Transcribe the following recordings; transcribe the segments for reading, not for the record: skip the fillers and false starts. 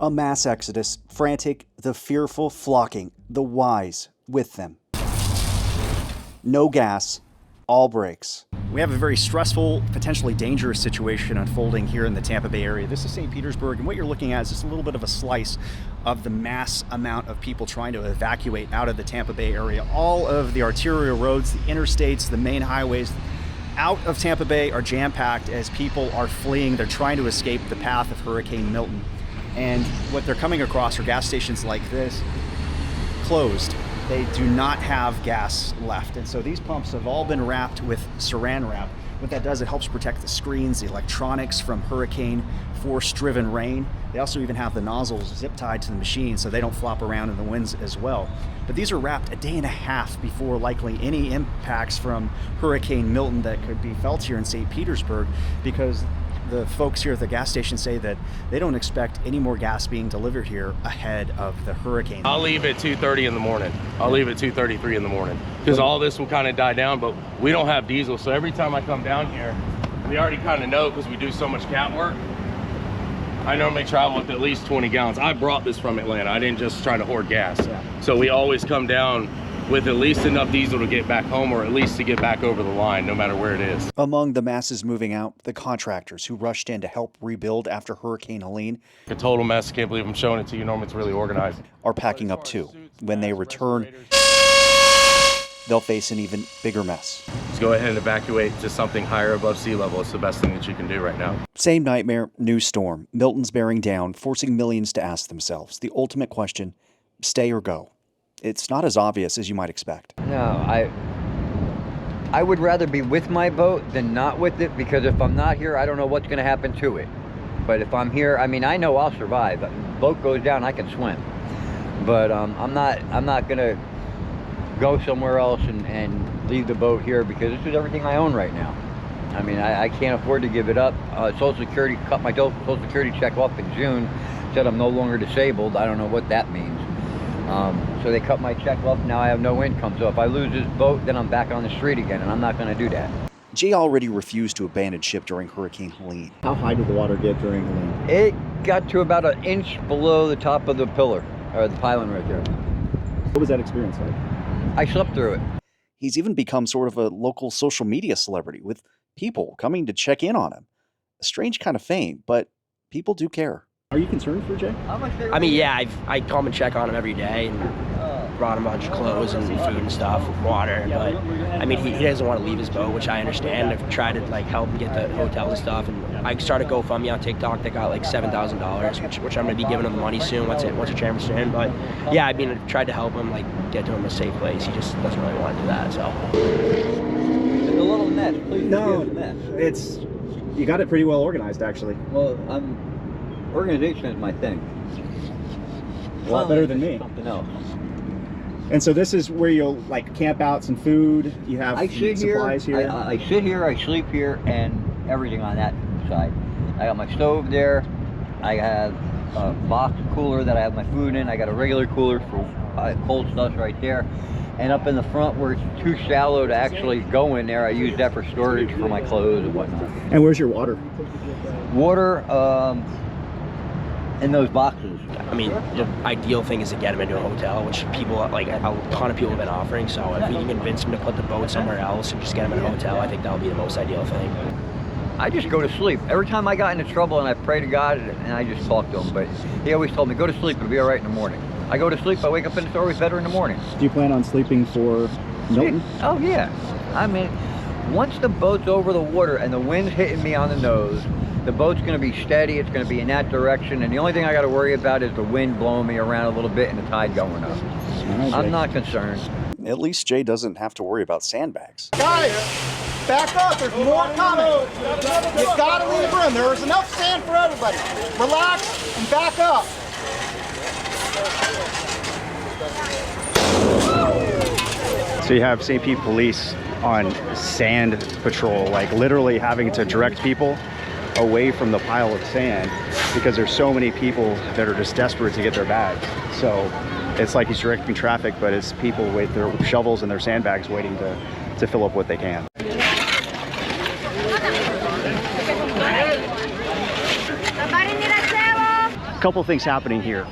A mass exodus, frantic, the fearful flocking, the wise with them. No gas, all brakes. We have a very stressful, potentially dangerous situation unfolding here in the Tampa Bay area. This is St. Petersburg, and what you're looking at is just a little bit of a slice of the mass amount of people trying to evacuate out of the Tampa Bay area. All of the arterial roads, the interstates, the main highways out of Tampa Bay are jam-packed as people are fleeing. They're trying to escape the path of Hurricane Milton. And what they're coming across are gas stations like this, closed. They do not have gas left. And so these pumps have all been wrapped with saran wrap. What that does, it helps protect the screens, the electronics from hurricane force-driven rain. They also even have the nozzles zip tied to the machine so they don't flop around in the winds as well. But these are wrapped a day and a half before likely any impacts from Hurricane Milton that could be felt here in St. Petersburg, because the folks here at the gas station say that they don't expect any more gas being delivered here ahead of the hurricane. I'll leave at 2:30 in the morning. I'll leave at 2:33 in the morning because all this will kind of die down, but we don't have diesel. So every time I come down here, we already kind of know because we do so much cat work. I normally travel with at least 20 gallons. I brought this from Atlanta. I didn't just try to hoard gas. Yeah. So we always come down with at least enough diesel to get back home, or at least to get back over the line, no matter where it is. Among the masses moving out, the contractors who rushed in to help rebuild after Hurricane Helene. A total mess. Can't believe I'm showing it to you. Normally it's really organized. Are packing up too. When they return, they'll face an even bigger mess. Let's go ahead and evacuate to something higher above sea level. It's the best thing that you can do right now. Same nightmare, new storm. Milton's bearing down, forcing millions to ask themselves the ultimate question: stay or go? It's not as obvious as you might expect. No, I would rather be with my boat than not with it, because if I'm not here, I don't know what's going to happen to it. But if I'm here, I mean, I know I'll survive. If the boat goes down, I can swim. But I'm not going to go somewhere else and leave the boat here, because this is everything I own right now. I mean, I can't afford to give it up. Social Security cut my Social Security check off in June, said I'm no longer disabled. I don't know what that means. So they cut my check off. Now I have no income. So if I lose this boat, then I'm back on the street again, and I'm not going to do that. Jay already refused to abandon ship during Hurricane Helene. How high did the water get during Helene? It got to about an inch below the top of the pillar, or the pylon right there. What was that experience like? I slept through it. He's even become sort of a local social media celebrity, with people coming to check in on him. A strange kind of fame, but people do care. Are you concerned for Jay? I mean, yeah, I come and check on him every day and brought him a bunch of clothes and food and stuff, water. But I mean, he doesn't want to leave his boat, which I understand. I've tried to like help him get the hotels and stuff, and I started GoFundMe on TikTok that got like $7,000, which I'm gonna be giving him the money soon once the chairman's in. But yeah, I mean, I've tried to help him like get to him a safe place. He just doesn't really want to do that. So It's a little mess. Please No, forgive the mess. it's you got it pretty well organized, actually. Well, organization is my thing. A lot better than me. Something else. And so this is where you'll like camp out some food. You have supplies here. I sit here, I sleep here, and everything on that side. I got my stove there. I have a box cooler that I have my food in. I got a regular cooler for cold stuff right there. And up in the front where it's too shallow to actually go in there, I use that for storage for my clothes and whatnot. And where's your water? Water, in those boxes. I mean, the ideal thing is to get him into a hotel, which people, like a ton of people have been offering. So if we can convince him to put the boat somewhere else and just get him in a hotel, I think that would be the most ideal thing. I just go to sleep. Every time I got into trouble and I pray to God and I just talk to him, but he always told me, go to sleep, it'll be all right in the morning. I go to sleep, I wake up and it's always better in the morning. Do you plan on sleeping for Milton? Oh yeah. I mean, once the boat's over the water and the wind's hitting me on the nose, the boat's going to be steady, it's going to be in that direction, and the only thing I got to worry about is the wind blowing me around a little bit and the tide going up. Okay. I'm not concerned. At least Jay doesn't have to worry about sandbags. Guys, back up, there's more coming. You gotta leave room, there's enough sand for everybody. Relax and back up. So you have St. Pete police on sand patrol, like literally having to direct people away from the pile of sand because there's so many people that are just desperate to get their bags. So it's like he's directing traffic, but it's people with their shovels and their sandbags waiting to fill up what they can. Couple things happening here.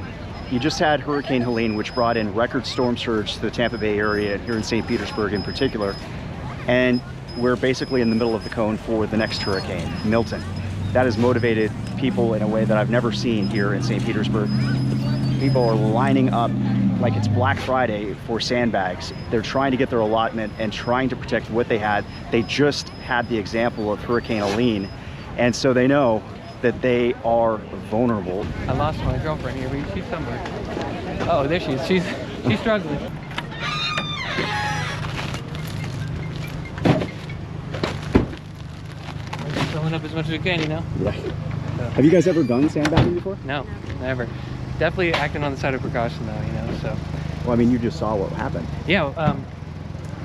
You just had Hurricane Helene, which brought in record storm surge to the Tampa Bay area, and here in St. Petersburg in particular. And we're basically in the middle of the cone for the next hurricane, Milton. That has motivated people in a way that I've never seen here in St. Petersburg. People are lining up like it's Black Friday for sandbags. They're trying to get their allotment and trying to protect what they had. They just had the example of Hurricane Helene, and so they know that they are vulnerable. I lost my girlfriend here, but she's somewhere. Oh, there she is. She's struggling. We're just filling up as much as we can, you know? Yeah. Have you guys ever done sandbagging before? No, never. Definitely acting on the side of precaution, though, you know, so. Well, I mean, you just saw what happened. Yeah,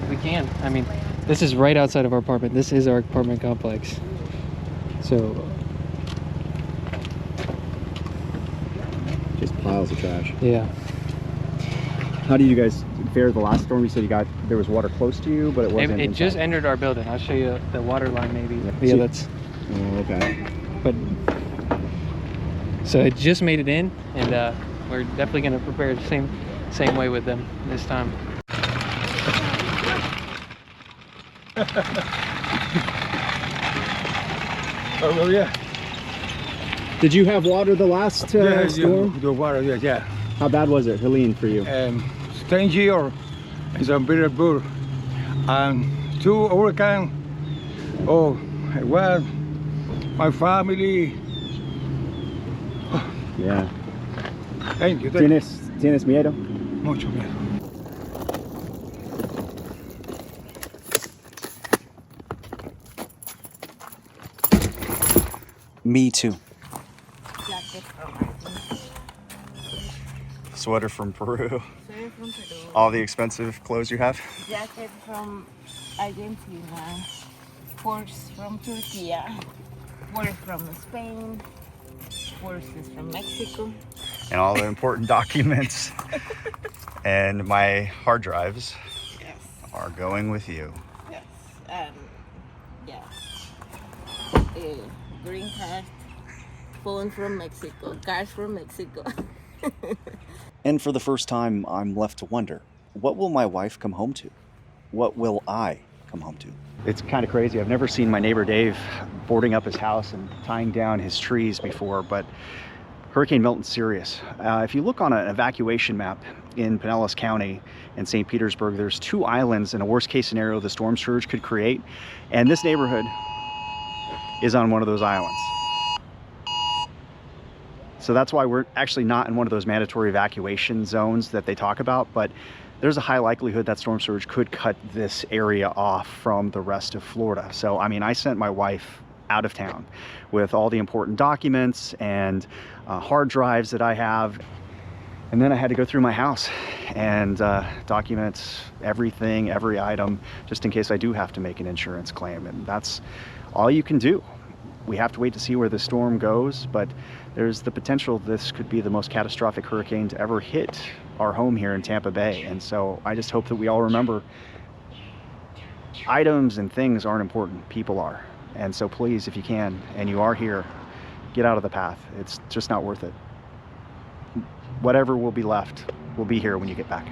we can. I mean, this is right outside of our apartment. This is our apartment complex. So. Just piles of trash. Yeah. How did you guys fare the last storm? You said there was water close to you, but it wasn't. It just entered our building. I'll show you the water line, maybe. Yeah, that's. Oh, okay. But so it just made it in, and we're definitely going to prepare the same way with them this time. Oh, well, yeah. Did you have water the last storm? The water, yeah. How bad was it, Helene, for you? Stingy or it's a bitter bull. And 2 uracan. Oh, well, my family. Yeah. Thank you. ¿Tienes miedo? Mucho miedo. Me too. Sweater from Peru. All the expensive clothes you have? Jacket from Argentina, purse from Turkey, purse from Spain, purses from Mexico. And all the important documents and my hard drives are going with you. Yes, and green card, phone from Mexico, cars from Mexico. And for the first time, I'm left to wonder, what will my wife come home to? What will I come home to? It's kind of crazy. I've never seen my neighbor Dave boarding up his house and tying down his trees before, but Hurricane Milton's serious. If you look on an evacuation map in Pinellas County and St. Petersburg, there's 2 islands in a worst case scenario the storm surge could create, and this neighborhood is on one of those islands. So that's why we're actually not in one of those mandatory evacuation zones that they talk about, but there's a high likelihood that storm surge could cut this area off from the rest of Florida. So, I mean, I sent my wife out of town with all the important documents and hard drives that I have. And then I had to go through my house and document everything, every item, just in case I do have to make an insurance claim. And that's all you can do. We have to wait to see where the storm goes, but there's the potential this could be the most catastrophic hurricane to ever hit our home here in Tampa Bay. And so I just hope that we all remember items and things aren't important, people are. And so please, if you can, and you are here, get out of the path. It's just not worth it. Whatever will be left will be here when you get back.